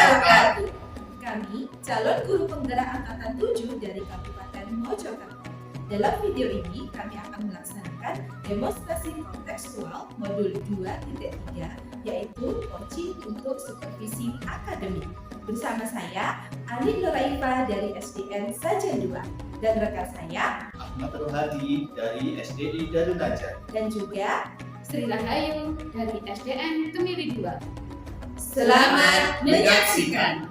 wabarakatuh. Kami calon guru penggerak angkatan 7 dari Kabupaten Mojokerto. Dalam video ini kami akan melaksanakan demonstrasi kontekstual modul 2.3 yaitu coaching untuk supervisi akademik. Bersama saya Ani Nuraifa dari SDN Sajen 2 dan rekan saya Ahmad Rohadi dari SDI Darul Najat dan juga Sri Rahayu dari SDN Kemiri 2. selamat menyaksikan.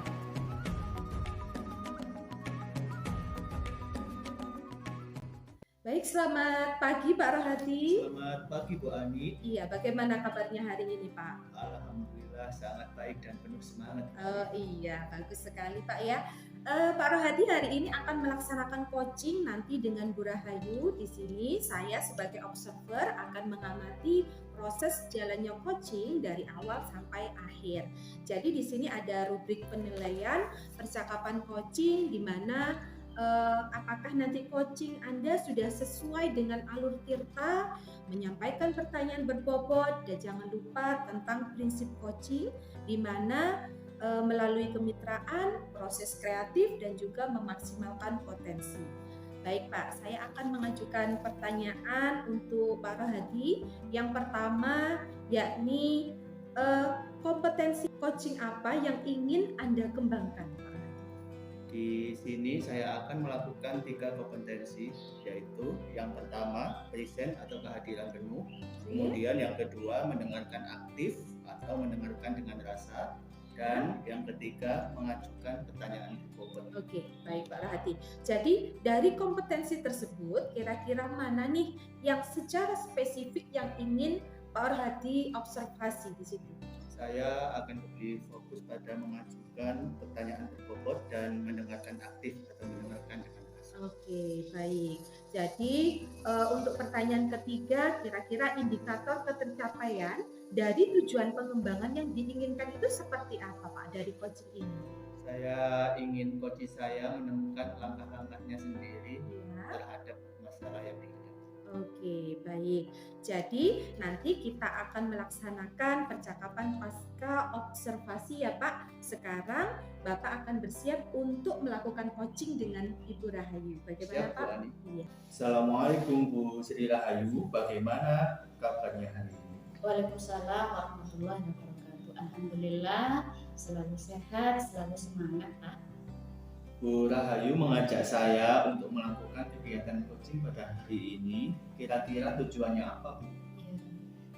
Baik, selamat pagi Pak Rohadi. Selamat pagi Bu Ani. Iya, bagaimana kabarnya hari ini Pak? Alhamdulillah sangat baik dan penuh semangat. Iya, bagus sekali Pak ya. Pak Rohadi hari ini akan melaksanakan coaching nanti dengan Bu Rahayu. Di sini saya sebagai observer akan mengamati proses jalannya coaching dari awal sampai akhir. Jadi di sini ada rubrik penilaian percakapan coaching di mana apakah nanti coaching Anda sudah sesuai dengan alur Tirta, menyampaikan pertanyaan berbobot, dan jangan lupa tentang prinsip coaching di mana melalui kemitraan, proses kreatif, dan juga memaksimalkan potensi. Baik Pak, saya akan mengajukan pertanyaan untuk Pak Rohadi. Yang pertama yakni kompetensi coaching apa yang ingin Anda kembangkan Pak? Di sini saya akan melakukan 3 kompetensi, yaitu yang pertama present atau kehadiran penuh, kemudian yang kedua mendengarkan aktif atau mendengarkan dengan rasa, dan yang ketiga mengajukan pertanyaan berbobot. Oke, baik Pak Rohadi. Jadi dari kompetensi tersebut kira-kira mana nih yang secara spesifik yang ingin Pak Rohadi observasi di situ? Saya akan lebih fokus pada mengajukan pertanyaan berbobot dan mendengarkan aktif atau mendengarkan dengan rasa. Oke, baik. Jadi untuk pertanyaan ketiga, kira-kira indikator ketercapaian dari tujuan pengembangan yang diinginkan itu seperti apa Pak dari coaching ini? Saya ingin coach saya menemukan langkah-langkahnya sendiri Ya. terhadap masalah yang dihadapi. Oke, baik. Jadi nanti kita akan melaksanakan percakapan pasca observasi ya Pak. Sekarang Bapak akan bersiap untuk melakukan coaching dengan Ibu Rahayu. Bagaimana Siap, Bu Pak? Ani. Iya. Assalamualaikum Bu Sri Rahayu, bagaimana kabarnya hari ini? Waalaikumsalam warahmatullahi wabarakatuh. Alhamdulillah selalu sehat, selalu semangat Pak. Bu Rahayu mengajak saya untuk melakukan kegiatan coaching pada hari ini. Kira-kira tujuannya apa, Bu? Ya.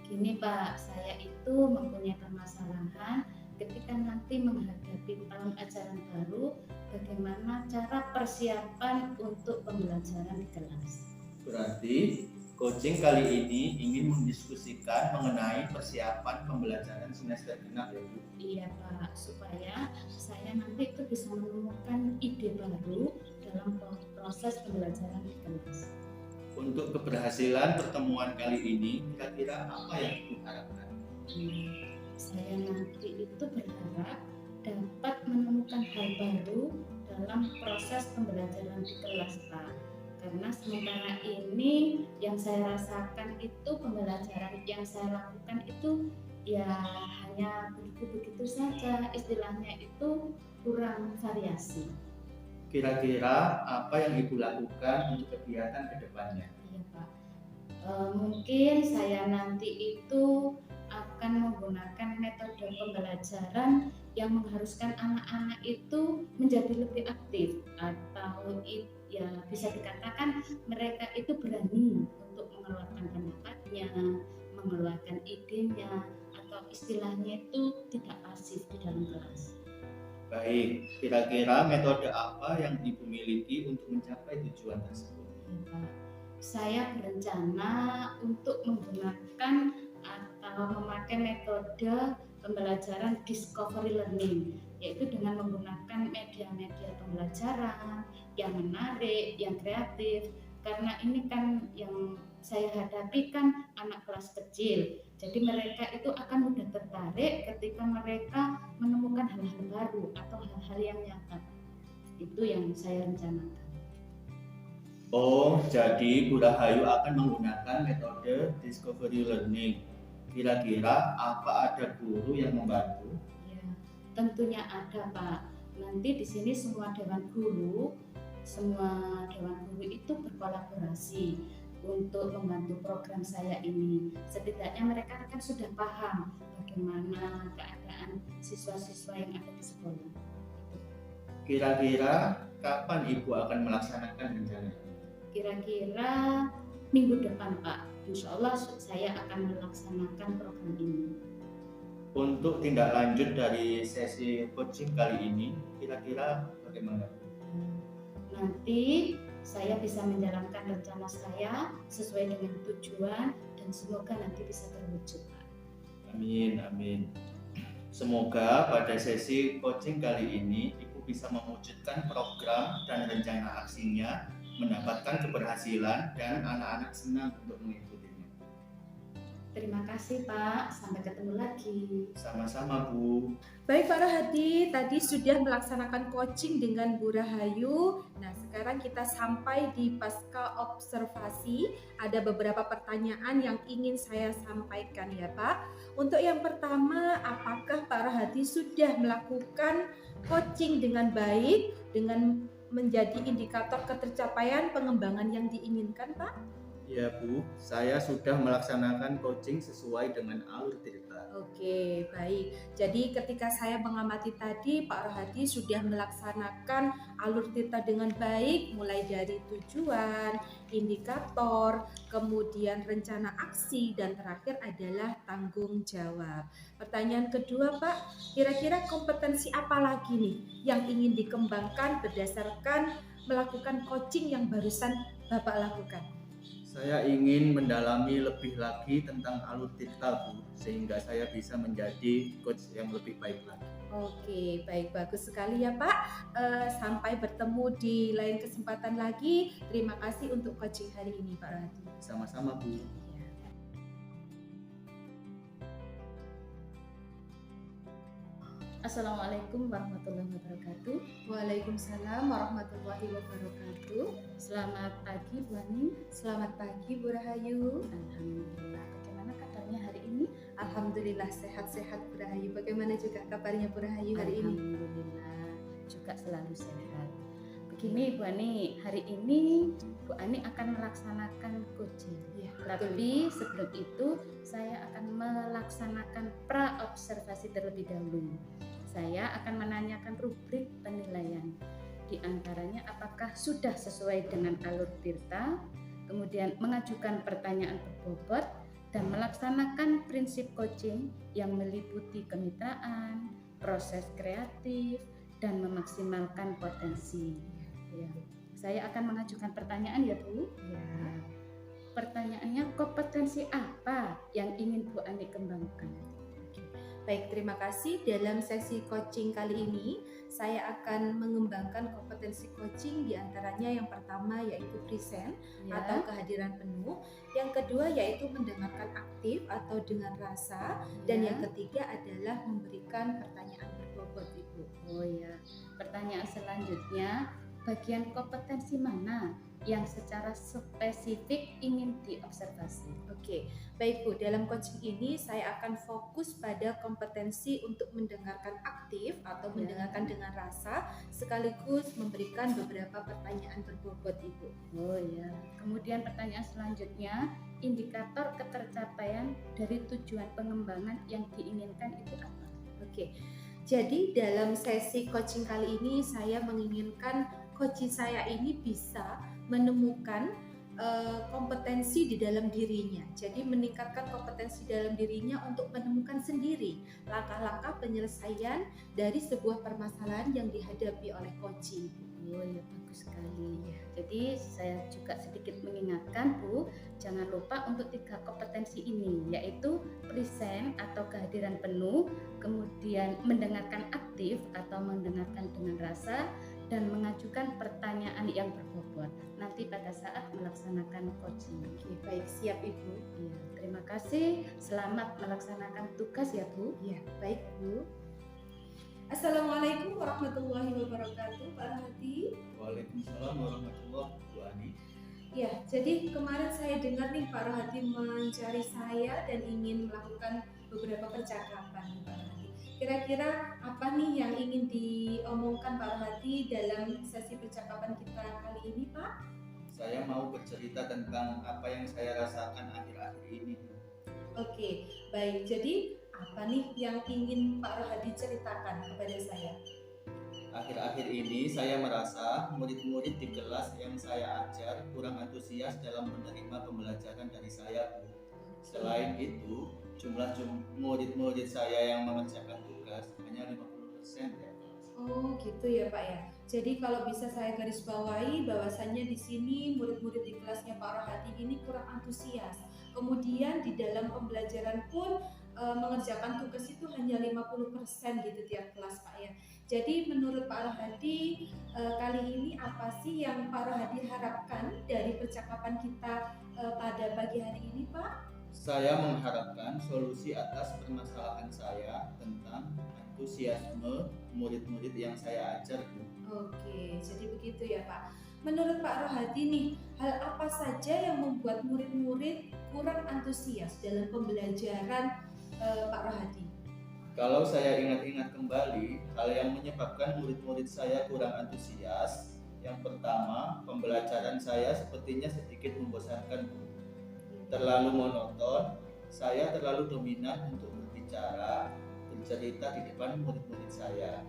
Gini Pak, saya itu mempunyai permasalahan ketika nanti menghadapi tahun ajaran baru, bagaimana cara persiapan untuk pembelajaran di kelas. Berarti coaching kali ini ingin mendiskusikan mengenai persiapan pembelajaran semester genap ya Bu? Iya Pak, supaya saya nanti itu bisa menemukan ide baru dalam proses pembelajaran di kelas. Untuk keberhasilan pertemuan kali ini, kira-kira apa yang Ibu harapkan? Saya nanti itu berharap dapat menemukan hal baru dalam proses pembelajaran di kelas Pak. Karena sementara ini yang saya rasakan itu pembelajaran yang saya lakukan itu ya hanya begitu-begitu saja, istilahnya itu kurang variasi. Kira-kira apa yang Ibu lakukan untuk kegiatan ke depannya? Iya Pak. Mungkin saya nanti itu akan menggunakan metode pembelajaran yang mengharuskan anak-anak itu menjadi lebih aktif atau ya bisa dikatakan mereka itu berani untuk mengeluarkan pendapatnya, mengeluarkan idenya, atau istilahnya itu tidak pasif di dalam kelas. Baik, kira-kira metode apa yang Ibu miliki untuk mencapai tujuan tersebut? Ya, Pak. Saya berencana untuk menggunakan atau memakai metode pembelajaran discovery learning, yaitu dengan menggunakan media-media pembelajaran yang menarik, yang kreatif. Karena ini kan yang saya hadapi kan anak kelas kecil, jadi mereka itu akan mudah tertarik ketika mereka menemukan hal-hal baru atau hal-hal yang nyata. Itu yang saya rencanakan. Oh, jadi Bu Rahayu akan menggunakan metode discovery learning. Kira-kira apa ada guru yang membantu? Ya, Tentunya ada, Pak. Nanti di sini semua dewan guru itu berkolaborasi untuk membantu program saya ini. Setidaknya mereka kan sudah paham bagaimana keadaan siswa-siswa yang ada di sekolah. Kira-kira kapan Ibu akan melaksanakan rencana? Kira-kira minggu depan, Pak. Insya Allah saya akan melaksanakan program ini. Untuk tindak lanjut dari sesi coaching kali ini, kira-kira bagaimana? Nanti saya bisa menjalankan rencana saya sesuai dengan tujuan dan semoga nanti bisa terwujud, Pak. Amin, amin. Semoga pada sesi coaching kali ini Ibu bisa mewujudkan program dan rencana aksinya, mendapatkan keberhasilan dan anak-anak senang untuk mengikutinya. Terima kasih, Pak. Sampai ketemu lagi. Sama-sama, Bu. Baik Pak Rohadi, tadi sudah melaksanakan coaching dengan Bu Rahayu. Nah, sekarang kita sampai di pasca observasi. Ada beberapa pertanyaan yang ingin saya sampaikan ya Pak. Untuk yang pertama, apakah Pak Rohadi sudah melakukan coaching dengan baik dengan menjadi indikator ketercapaian pengembangan yang diinginkan, Pak? Ya Bu, saya sudah melaksanakan coaching sesuai dengan alur cerita. Oke, baik. Jadi ketika saya mengamati tadi, Pak Rohadi sudah melaksanakan alur cerita dengan baik, mulai dari tujuan, indikator, kemudian rencana aksi, dan terakhir adalah tanggung jawab. Pertanyaan kedua, Pak, kira-kira kompetensi apa lagi nih yang ingin dikembangkan berdasarkan melakukan coaching yang barusan Bapak lakukan? Saya ingin mendalami lebih lagi tentang alur cerita Bu, sehingga saya bisa menjadi coach yang lebih baik lagi. Oke, baik, bagus sekali ya Pak. Sampai bertemu di lain kesempatan lagi. Terima kasih untuk coaching hari ini Pak Rohadi. Sama-sama Bu. Assalamualaikum warahmatullahi wabarakatuh. Waalaikumsalam warahmatullahi wabarakatuh. Selamat pagi, Bu Ani. Selamat pagi Bu Rahayu. Alhamdulillah. Bagaimana kabarnya hari ini? Alhamdulillah sehat-sehat Bu Rahayu. Bagaimana juga kabarnya Bu Rahayu hari ini? Alhamdulillah juga selalu sehat. Begini Bu Ani, hari ini Bu Ani akan melaksanakan coaching. Ya, Tapi sebelum itu saya akan melaksanakan pra-observasi terlebih dahulu. Saya akan menanyakan rubrik penilaian. Di antaranya apakah sudah sesuai dengan alur tirta, kemudian mengajukan pertanyaan berbobot, dan melaksanakan prinsip coaching yang meliputi kemitraan, proses kreatif, dan memaksimalkan potensi. Ya. Saya akan mengajukan pertanyaan ya Bu. Ya. Pertanyaannya, kompetensi apa yang ingin Bu Ani kembangkan? Baik, terima kasih. Dalam sesi coaching kali ini, saya akan mengembangkan kompetensi coaching diantaranya yang pertama yaitu present atau kehadiran penuh, yang kedua yaitu mendengarkan aktif atau dengan rasa, dan yang ketiga adalah memberikan pertanyaan berbobot Ibu. Oh ya, pertanyaan selanjutnya, bagian kompetensi mana yang secara spesifik ingin diobservasi? Oke, baik Bu, dalam coaching ini saya akan fokus pada kompetensi untuk mendengarkan aktif atau mendengarkan dengan rasa, sekaligus memberikan beberapa pertanyaan berbobot Ibu. Oh ya, kemudian pertanyaan selanjutnya, indikator ketercapaian dari tujuan pengembangan yang diinginkan itu apa? Oke, jadi dalam sesi coaching kali ini saya menginginkan coaching saya ini bisa menemukan kompetensi di dalam dirinya. Jadi meningkatkan kompetensi dalam dirinya untuk menemukan sendiri langkah-langkah penyelesaian dari sebuah permasalahan yang dihadapi oleh coaching. Oh ya, bagus sekali. Jadi saya juga sedikit mengingatkan Bu, jangan lupa untuk 3 kompetensi ini, yaitu present atau kehadiran penuh, kemudian mendengarkan aktif atau mendengarkan dengan rasa, dan mengajukan pertanyaan yang berbobot nanti pada saat melaksanakan coaching. Oke, baik, siap Ibu. Ya, terima kasih. Selamat melaksanakan tugas ya Bu. Ya, baik Bu. Assalamualaikum warahmatullahi wabarakatuh, Pak Rohadi. Waalaikumsalam warahmatullahi wabarakatuh. Ya, jadi kemarin saya dengar nih Pak Rohadi mencari saya dan ingin melakukan beberapa percakapan, Pak Rohadi. Kira-kira apa apa nih yang ingin diomongkan Pak Rohadi dalam sesi percakapan kita kali ini, Pak? Saya mau bercerita tentang apa yang saya rasakan akhir-akhir ini. Oke, baik. Jadi apa nih yang ingin Pak Rohadi ceritakan kepada saya? Akhir-akhir ini saya merasa murid-murid di kelas yang saya ajar kurang antusias dalam menerima pembelajaran dari saya, Bu. Selain itu, jumlah murid-murid saya yang mengerjakan tugas hanya 50% ya. Oh, gitu ya, Pak ya. Jadi kalau bisa saya garis bawahi bahwasannya di sini murid-murid di kelasnya Pak Rohadi ini kurang antusias. Kemudian di dalam pembelajaran pun mengerjakan tugas itu hanya 50% gitu tiap kelas, Pak ya. Jadi menurut Pak Rohadi kali ini apa sih yang Pak Rohadi harapkan dari percakapan kita pada pagi hari ini, Pak? Saya mengharapkan solusi atas permasalahan saya tentang antusiasme murid-murid yang saya ajar, Bu. Oke, jadi begitu ya Pak. Menurut Pak Rohadi nih, hal apa saja yang membuat murid-murid kurang antusias dalam pembelajaran Pak Rohadi? Kalau saya ingat-ingat kembali, hal yang menyebabkan murid-murid saya kurang antusias, yang pertama, pembelajaran saya sepertinya sedikit membosankan, Bu. Terlalu monoton, saya terlalu dominan untuk berbicara, bercerita di depan murid-murid saya.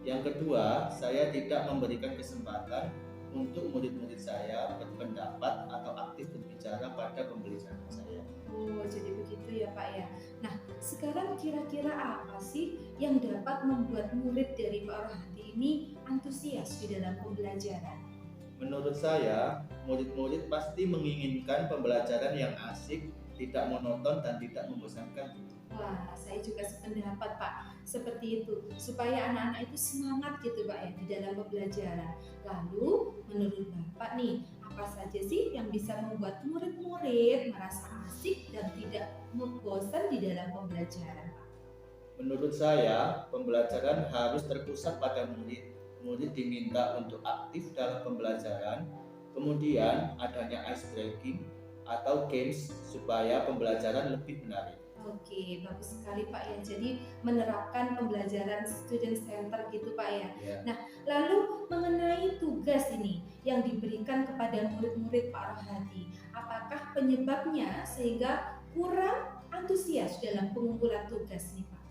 Yang kedua, saya tidak memberikan kesempatan untuk murid-murid saya berpendapat atau aktif berbicara pada pembelajaran saya. Oh, jadi begitu ya Pak ya. Nah, sekarang kira-kira apa sih yang dapat membuat murid dari Pak Rohadi ini antusias di dalam pembelajaran? Menurut saya, murid-murid pasti menginginkan pembelajaran yang asik, tidak monoton dan tidak membosankan. Wah, saya juga sependapat Pak, seperti itu, supaya anak-anak itu semangat gitu Pak ya di dalam pembelajaran. Lalu, menurut Bapak nih, apa saja sih yang bisa membuat murid-murid merasa asik dan tidak bosan di dalam pembelajaran Pak? Menurut saya, pembelajaran harus terpusat pada murid. Murid diminta untuk aktif dalam pembelajaran, kemudian adanya ice breaking atau games supaya pembelajaran lebih menarik. Oke, bagus sekali Pak ya. Jadi menerapkan pembelajaran student center gitu Pak ya. Ya. Nah, lalu mengenai tugas ini yang diberikan kepada murid-murid Pak Rohadi, apakah penyebabnya sehingga kurang antusias dalam pengumpulan tugas nih Pak?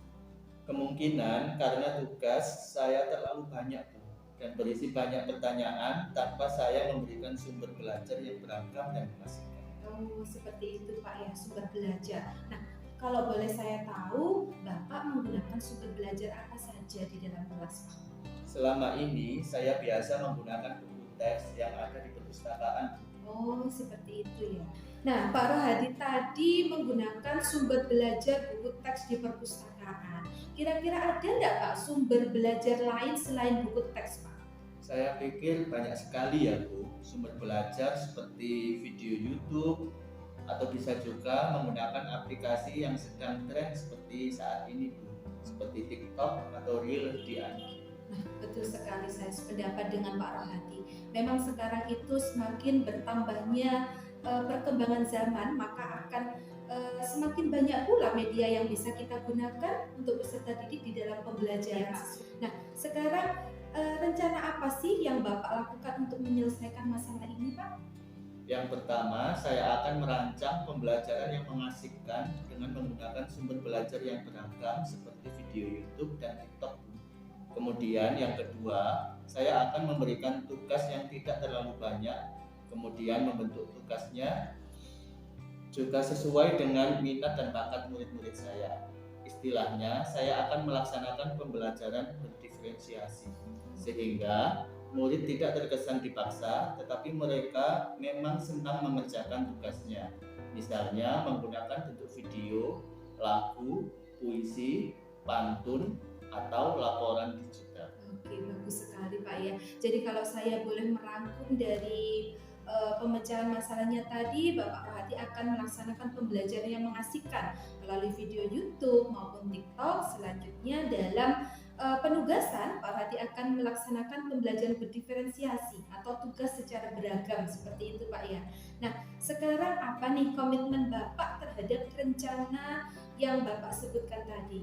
Kemungkinan karena tugas saya terlalu banyak, Bu, dan berisi banyak pertanyaan tanpa saya memberikan sumber belajar yang beragam dan mengasihkan. Oh, seperti itu Pak ya, sumber belajar. Nah, kalau boleh saya tahu, Bapak menggunakan sumber belajar apa saja di dalam kelas Pak? Selama ini saya biasa menggunakan buku teks yang ada di perpustakaan. Oh, seperti itu ya. Nah, Pak Rohadi tadi menggunakan sumber belajar buku teks di perpustakaan. Kira-kira ada nggak Pak sumber belajar lain selain buku teks Pak? Saya pikir banyak sekali ya, Bu, sumber belajar seperti video YouTube atau bisa juga menggunakan aplikasi yang sedang tren seperti saat ini, Bu, seperti TikTok atau Reel di IG. Nah, betul sekali saya sependapat dengan Pak Rohadi. Memang sekarang itu semakin bertambahnya perkembangan zaman, maka akan semakin banyak pula media yang bisa kita gunakan untuk peserta didik di dalam pembelajaran. Nah, sekarang rencana apa sih yang Bapak lakukan untuk menyelesaikan masalah ini, Pak? Yang pertama, saya akan merancang pembelajaran yang mengasihkan dengan menggunakan sumber belajar yang beragam seperti video YouTube dan TikTok. Kemudian yang kedua, saya akan memberikan tugas yang tidak terlalu banyak, kemudian membentuk tugasnya juga sesuai dengan minat dan bakat murid-murid saya. Istilahnya, saya akan melaksanakan pembelajaran berdiferensiasi, sehingga murid tidak terkesan dipaksa, tetapi mereka memang senang mengerjakan tugasnya. Misalnya menggunakan bentuk video, lagu, puisi, pantun, atau laporan digital. Oke, bagus sekali Pak ya. Jadi kalau saya boleh merangkum dari pemecahan masalahnya tadi, Bapak Rohadi akan melaksanakan pembelajaran yang mengasihkan melalui video YouTube maupun TikTok. Selanjutnya dalam penugasan, Pak Rohadi akan melaksanakan pembelajaran berdiferensiasi atau tugas secara beragam seperti itu Pak ya. Nah, sekarang apa nih komitmen Bapak terhadap rencana yang Bapak sebutkan tadi?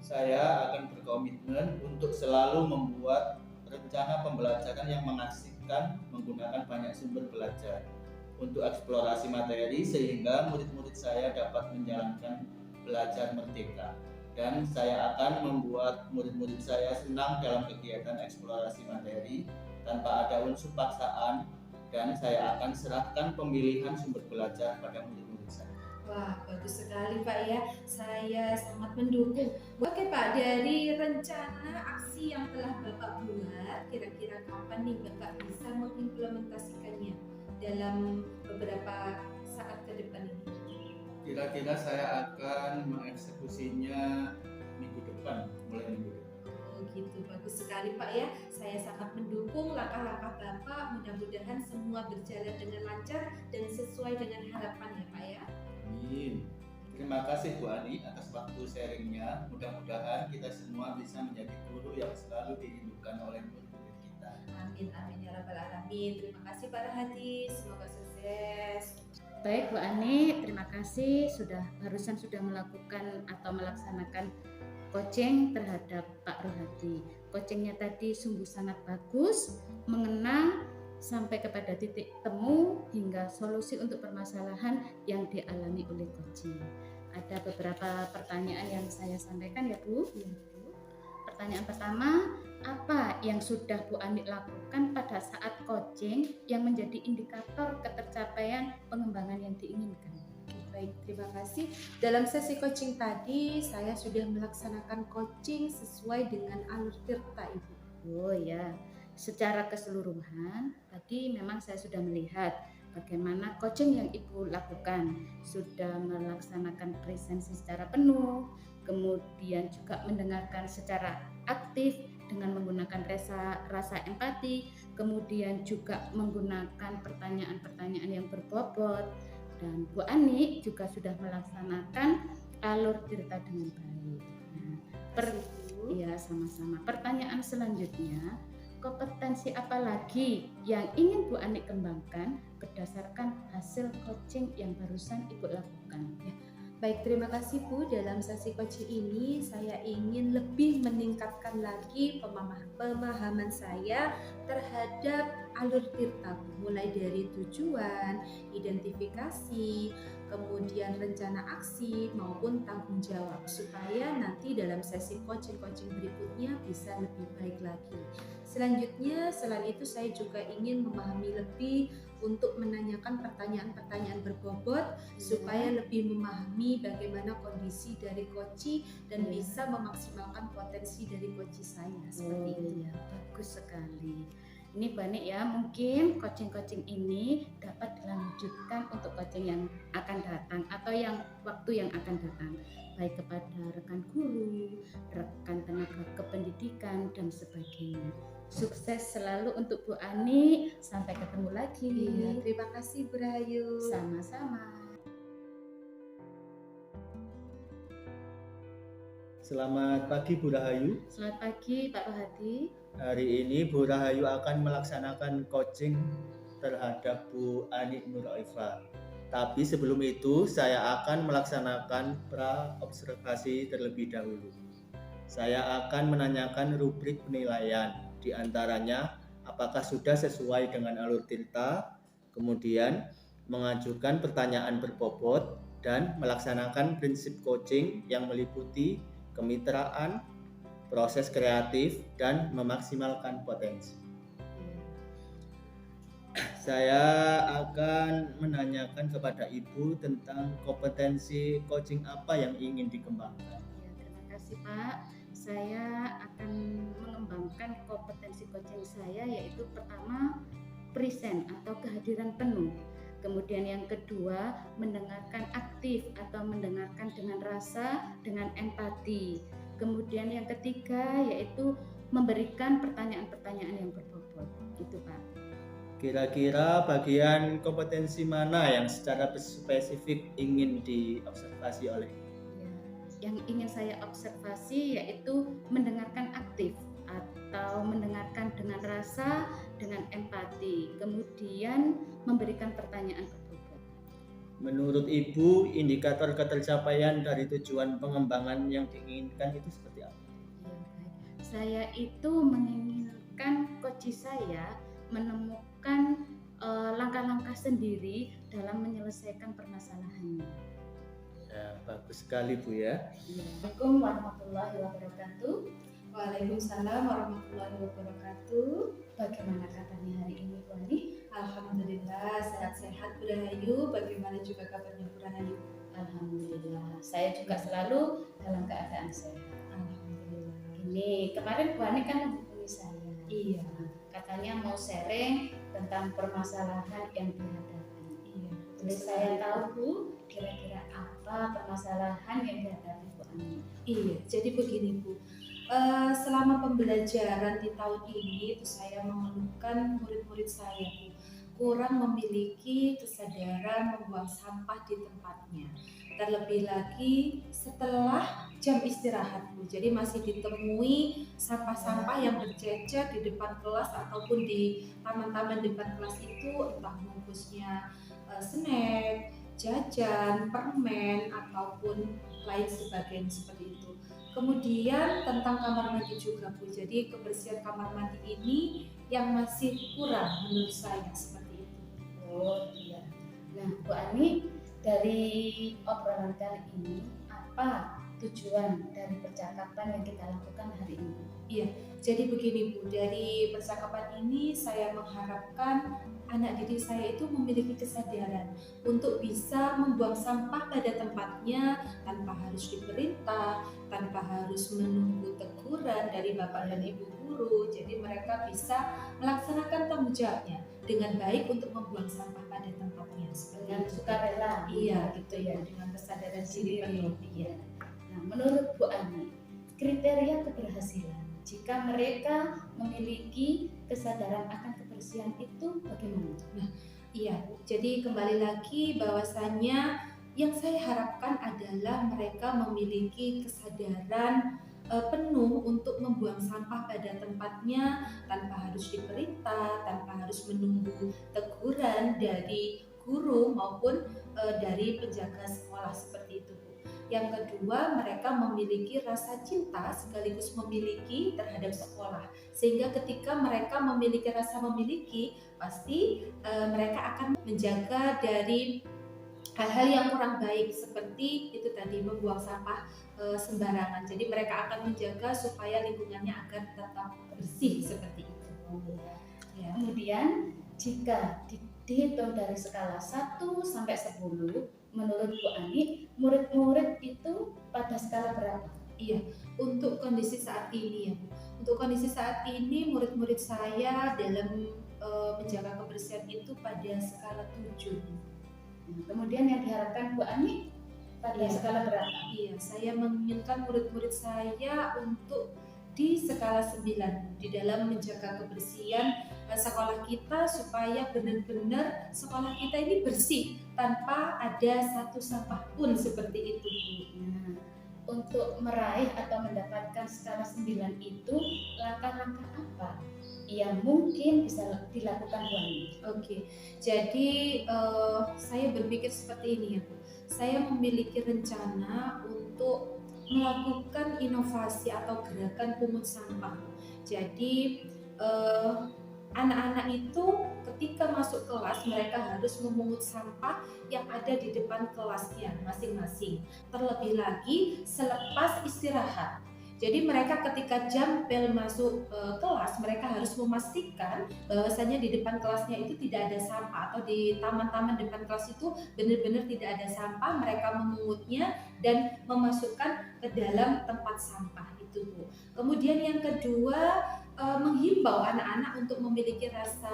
Saya akan berkomitmen untuk selalu membuat rencana pembelajaran yang mengasihkan menggunakan banyak sumber belajar untuk eksplorasi materi sehingga murid-murid saya dapat menjalankan belajar merdeka. Dan saya akan membuat murid-murid saya senang dalam kegiatan eksplorasi materi tanpa ada unsur paksaan, dan saya akan serahkan pemilihan sumber belajar pada murid-murid saya. Wah, bagus sekali Pak ya. Saya sangat mendukung. Oke Pak, dari rencana aksi yang telah Bapak buat, kira-kira kapan nih Bapak bisa mengimplementasikannya dalam beberapa saat ke depan ini? Kira-kira saya akan mengeksekusinya minggu depan, mulai minggu depan. Oh gitu, bagus sekali Pak ya. Saya sangat mendukung langkah-langkah Bapak. Mudah-mudahan semua berjalan dengan lancar dan sesuai dengan harapan ya Pak ya. Amin. Terima kasih Bu Ani atas waktu sharingnya. Mudah-mudahan kita semua bisa menjadi guru yang selalu dirindukan oleh murid-murid kita. Amin, amin ya rabbal alamin. Terima kasih Pak Rahadi, semoga sukses. Baik Bu Ani, terima kasih barusan sudah melakukan atau melaksanakan coaching terhadap Pak Rohadi. Coachingnya tadi sungguh sangat bagus, mengena sampai kepada titik temu hingga solusi untuk permasalahan yang dialami oleh coaching. Ada beberapa pertanyaan yang saya sampaikan ya Bu. Pertanyaan pertama, apa yang sudah Bu Ani lakukan pada saat coaching yang menjadi indikator ketercapaian pengembangan yang diinginkan? Baik, terima kasih. Dalam sesi coaching tadi, saya sudah melaksanakan coaching sesuai dengan alur tirta Ibu. Oh ya, secara keseluruhan tadi memang saya sudah melihat bagaimana coaching yang Ibu lakukan. Sudah melaksanakan presensi secara penuh, kemudian juga mendengarkan secara aktif dengan menggunakan rasa empati, kemudian juga menggunakan pertanyaan-pertanyaan yang berbobot, dan Bu Ani juga sudah melaksanakan alur tirta dengan baik. Nah, sama-sama. Pertanyaan selanjutnya, kompetensi apa lagi yang ingin Bu Ani kembangkan berdasarkan hasil coaching yang barusan Ibu lakukan? Baik, terima kasih Bu. Dalam sesi coaching ini saya ingin lebih meningkatkan lagi pemahaman saya terhadap alur tirta, mulai dari tujuan, identifikasi, kemudian rencana aksi maupun tanggung jawab, supaya nanti dalam sesi coaching berikutnya bisa lebih baik lagi. Selanjutnya, selain itu saya juga ingin memahami lebih untuk menanyakan pertanyaan-pertanyaan berbobot supaya lebih memahami bagaimana kondisi dari coach dan bisa memaksimalkan potensi dari coach saya seperti itu. Ya, bagus sekali. Ini banyak ya, mungkin coaching ini dapat dilanjutkan untuk coaching yang akan datang atau yang waktu yang akan datang, baik kepada rekan guru, rekan tenaga kependidikan dan sebagainya. Sukses selalu untuk Bu Ani, sampai ketemu lagi. Iya, terima kasih Bu Rahayu. Sama-sama. Selamat pagi Bu Rahayu. Selamat pagi Pak Rohadi. Hari ini Bu Rahayu akan melaksanakan coaching terhadap Bu Ani Nuraifa. Tapi sebelum itu saya akan melaksanakan pra-observasi terlebih dahulu. Saya akan menanyakan rubrik penilaian, di antaranya apakah sudah sesuai dengan alur tirta, kemudian mengajukan pertanyaan berbobot, dan melaksanakan prinsip coaching yang meliputi kemitraan, proses kreatif, dan memaksimalkan potensi. Saya akan menanyakan kepada Ibu tentang kompetensi coaching apa yang ingin dikembangkan. Ya, terima kasih Pak. Saya akan mengembangkan kompetensi coaching saya, yaitu pertama present atau kehadiran penuh. Kemudian yang kedua, mendengarkan aktif atau mendengarkan dengan rasa, dengan empati. Kemudian yang ketiga yaitu memberikan pertanyaan-pertanyaan yang berbobot. Itu Pak. Kira-kira bagian kompetensi mana yang secara spesifik ingin diobservasi oleh? Yang ingin saya observasi yaitu mendengarkan aktif atau mendengarkan dengan rasa, dengan empati, kemudian memberikan pertanyaan berbobot. Menurut Ibu, indikator ketercapaian dari tujuan pengembangan yang diinginkan itu seperti Saya itu menginginkan coach saya menemukan langkah-langkah sendiri dalam menyelesaikan permasalahannya. Ya, bagus sekali Bu ya. Assalamualaikum warahmatullahi wabarakatuh. Waalaikumsalam warahmatullahi wabarakatuh. Bagaimana kabarnya hari ini, Bu Ani? Alhamdulillah sehat-sehat Bu Rahayu. Bagaimana juga kabarnya Bu Rahayu? Alhamdulillah, saya juga selalu dalam keadaan sehat. Alhamdulillah. Ini kemarin Bu Ani kan menghubungi saya. Iya. Katanya mau sharing tentang permasalahan yang dihadapi. Iya. Jadi saya tahu Bu, kira-kira apa permasalahan yang dihadapi Bu Ani? Iya. Jadi begini Bu. Selama pembelajaran di tahun ini itu saya mengeluhkan murid-murid saya Bu, kurang memiliki kesadaran membuang sampah di tempatnya. Terlebih lagi setelah jam istirahat Bu. Jadi masih ditemui sampah-sampah yang bercecer di depan kelas ataupun di taman-taman depan kelas itu, entah bungkusnya snack, jajan, permen ataupun lain sebagainya seperti itu. Kemudian tentang kamar mandi juga Bu. Jadi kebersihan kamar mandi ini yang masih kurang menurut saya seperti itu. Oh iya. Nah Bu Ani, dari obrolan kali ini apa tujuan dari percakapan yang kita lakukan hari ini? Jadi begini Bu, dari percakapan ini saya mengharapkan anak didik saya itu memiliki kesadaran untuk bisa membuang sampah pada tempatnya tanpa harus diperintah, tanpa harus menunggu teguran dari Bapak dan Ibu guru. Jadi mereka bisa melaksanakan tanggung jawabnya dengan baik untuk membuang sampah pada tempatnya Dengan sukarela. Iya, gitu ya, dengan kesadaran diri penuh. Iya. Nah, menurut Bu Ani, kriteria keberhasilan jika mereka memiliki kesadaran akan kebersihan itu bagaimana? Iya, jadi kembali lagi bahwasannya yang saya harapkan adalah mereka memiliki kesadaran penuh untuk membuang sampah pada tempatnya tanpa harus diperintah, tanpa harus menunggu teguran dari guru maupun dari penjaga sekolah seperti itu Bu. Yang kedua, mereka memiliki rasa cinta sekaligus memiliki terhadap sekolah. Sehingga ketika mereka memiliki rasa memiliki, pasti mereka akan menjaga dari hal-hal yang kurang baik seperti itu tadi, membuang sampah sembarangan. Jadi mereka akan menjaga supaya lingkungannya agar tetap bersih seperti itu. Ya. Kemudian jika dihitung dari skala 1 sampai 10, menurut Bu Ani, murid-murid itu pada skala berapa? Untuk kondisi saat ini ya Bu. Untuk kondisi saat ini murid-murid saya dalam menjaga kebersihan itu pada skala 7. Kemudian yang diharapkan Bu Ani pada skala berapa? Iya, saya menginginkan murid-murid saya untuk di skala 9 di dalam menjaga kebersihan sekolah kita supaya benar-benar sekolah kita ini bersih tanpa ada satu sampah pun seperti itu Bu. Nah, untuk meraih atau mendapatkan skala 9 itu langkah-langkah apa yang mungkin bisa dilakukan Bu Ani? Oke, jadi saya berpikir seperti ini ya Bu. Saya memiliki rencana untuk melakukan inovasi atau gerakan pungut sampah. Jadi anak-anak itu ketika masuk kelas mereka harus memungut sampah yang ada di depan kelasnya masing-masing. Terlebih lagi selepas istirahat. Jadi mereka ketika jam bel masuk kelas, mereka harus memastikan bahwasanya di depan kelasnya itu tidak ada sampah, atau di taman-taman depan kelas itu benar-benar tidak ada sampah. Mereka memungutnya dan memasukkan ke dalam tempat sampah itu Bu. Kemudian yang kedua, menghimbau anak-anak untuk memiliki rasa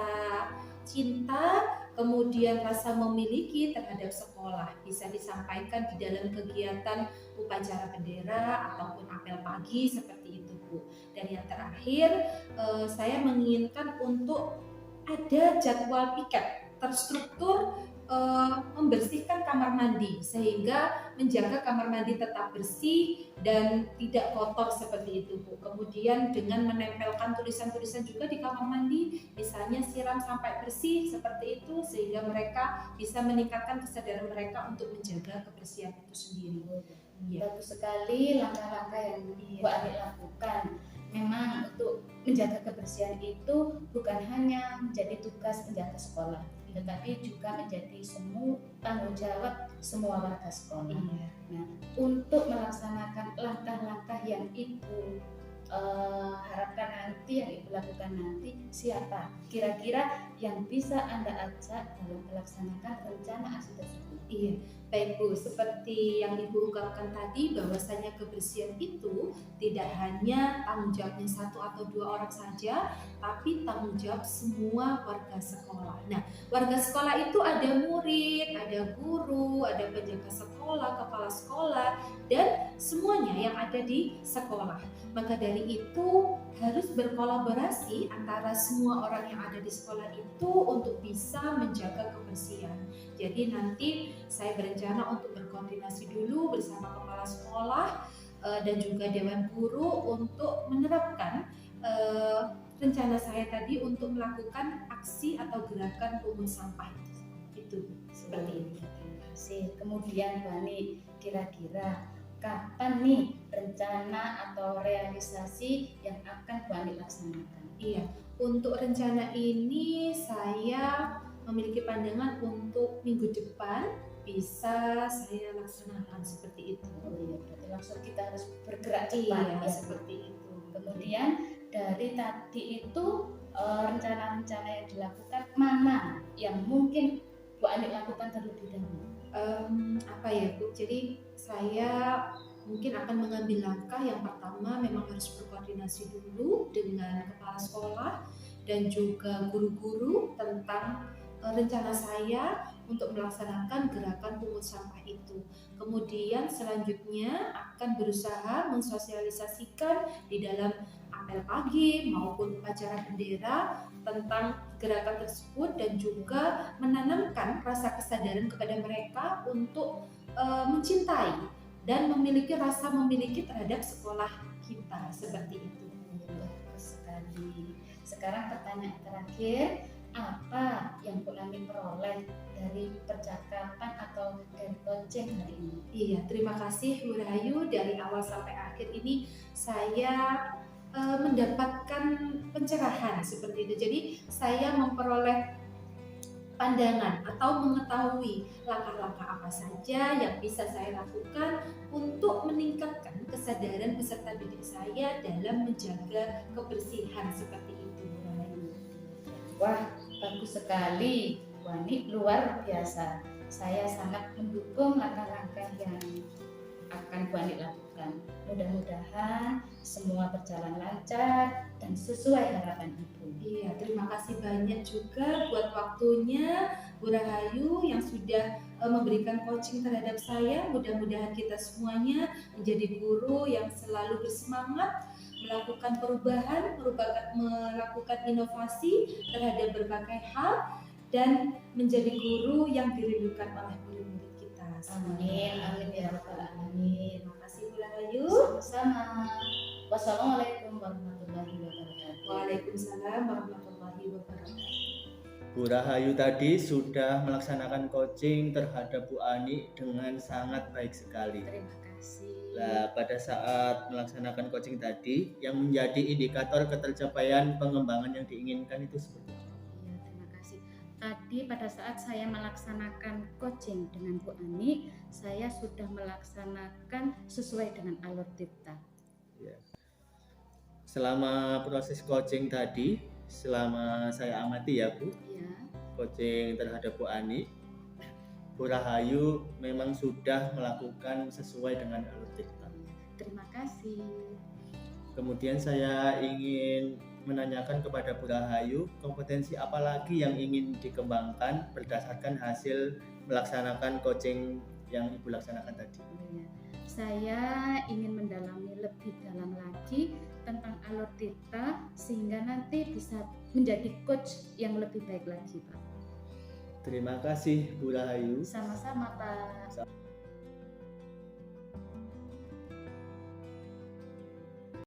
cinta, kemudian rasa memiliki terhadap sekolah. Bisa disampaikan di dalam kegiatan upacara bendera ataupun apel pagi seperti itu Bu. Dan yang terakhir, saya menginginkan untuk ada jadwal piket terstruktur membersihkan kamar mandi sehingga menjaga kamar mandi tetap bersih dan tidak kotor seperti itu Bu. Kemudian dengan menempelkan tulisan-tulisan juga di kamar mandi, misalnya siram sampai bersih seperti itu, sehingga mereka bisa meningkatkan kesadaran mereka untuk menjaga kebersihan itu sendiri. Bagus sekali langkah-langkah yang Bu Ani lakukan. memang untuk menjaga kebersihan itu bukan hanya menjadi tugas penjaga sekolah, tetapi juga menjadi tanggung jawab semua warga sekolah. Nah, untuk melaksanakan langkah-langkah yang Ibu harapkan nanti, yang Ibu lakukan nanti, siapa kira-kira yang bisa Anda ajak dalam melaksanakan rencana aksi tersebut? Iya, baik Bu. Seperti yang Ibu ungkapkan tadi, bahwasanya kebersihan itu tidak hanya tanggung jawabnya satu atau dua orang saja, tapi tanggung jawab semua warga sekolah. Nah, warga sekolah itu ada murid, ada guru, ada penjaga sekolah, kepala sekolah, dan semuanya yang ada di sekolah. Maka dari itu harus berkolaborasi antara semua orang yang ada di sekolah itu untuk bisa menjaga kebersihan. Jadi nanti saya berencana untuk berkoordinasi dulu bersama kepala sekolah dan juga dewan guru untuk menerapkan rencana saya tadi untuk melakukan aksi atau gerakan pungut sampah itu seperti ini. Terima kasih. Kemudian Bu Ani, kira-kira kapan nih rencana atau realisasi yang akan Bu Ani laksanakan? Iya, untuk rencana ini saya memiliki pandangan untuk minggu depan bisa saya laksanakan seperti itu. Oh iya, berarti langsung kita harus bergerak cepat. Iya, Ya. seperti itu. Kemudian dari tadi itu rencana-rencana yang dilakukan mana yang mungkin Bu Ani lakukan terlebih dahulu? Apa ya Bu? Jadi saya mungkin akan mengambil langkah yang pertama memang harus berkoordinasi dulu dengan kepala sekolah dan juga guru-guru tentang rencana saya untuk melaksanakan gerakan pungut sampah itu. Kemudian selanjutnya akan berusaha mensosialisasikan di dalam apel pagi maupun upacara bendera tentang gerakan tersebut dan juga menanamkan rasa kesadaran kepada mereka untuk mencintai dan memiliki terhadap sekolah kita seperti itu. Bagus sekali. Sekarang pertanyaan terakhir, apa yang Bu Ani peroleh dari percakapan atau dari coaching hari ini? Iya, terima kasih Bu Rahayu. Dari awal sampai akhir ini saya mendapatkan pencerahan seperti itu. Jadi saya memperoleh pandangan atau mengetahui langkah-langkah apa saja yang bisa saya lakukan untuk meningkatkan kesadaran peserta didik saya dalam menjaga kebersihan seperti itu, Bu Rahayu. Wah, bagus sekali. Bu Ani, luar biasa. Saya sangat mendukung langkah-langkah yang akan Bu Ani lakukan. Mudah-mudahan semua berjalan lancar dan sesuai harapan Ibu. Iya, terima kasih banyak juga buat waktunya Bu Rahayu yang sudah memberikan coaching terhadap saya. Mudah-mudahan kita semuanya menjadi guru yang selalu bersemangat melakukan perubahan, melakukan inovasi terhadap berbagai hal dan menjadi guru yang dirindukan oleh murid-murid kita. Amin, amin ya rabbal alamin. Terima kasih Bu Rahayu. Sama-sama. Wassalamualaikum warahmatullahi wabarakatuh. Waalaikumsalam warahmatullahi wabarakatuh. Bu Rahayu tadi sudah melaksanakan coaching terhadap Bu Ani dengan sangat baik sekali. Terima kasih. Nah, pada saat melaksanakan coaching tadi, yang menjadi indikator ketercapaian pengembangan yang diinginkan itu seperti apa? Iya, terima kasih. Tadi pada saat saya melaksanakan coaching dengan Bu Ani, saya sudah melaksanakan sesuai dengan alur tirta. Ya. Selama proses coaching tadi, selama saya amati ya Bu, Ya. coaching terhadap Bu Ani, Bu Rahayu memang sudah melakukan sesuai dengan alur tirta. Terima kasih. Kemudian saya ingin menanyakan kepada Bu Rahayu, kompetensi apa lagi yang ingin dikembangkan berdasarkan hasil melaksanakan coaching yang Ibu laksanakan tadi? Ya. Saya ingin mendalami lebih dalam lagi tentang alur tirta sehingga nanti bisa menjadi coach yang lebih baik lagi, Pak. Terima kasih Bu Rahayu. Sama-sama, Pak.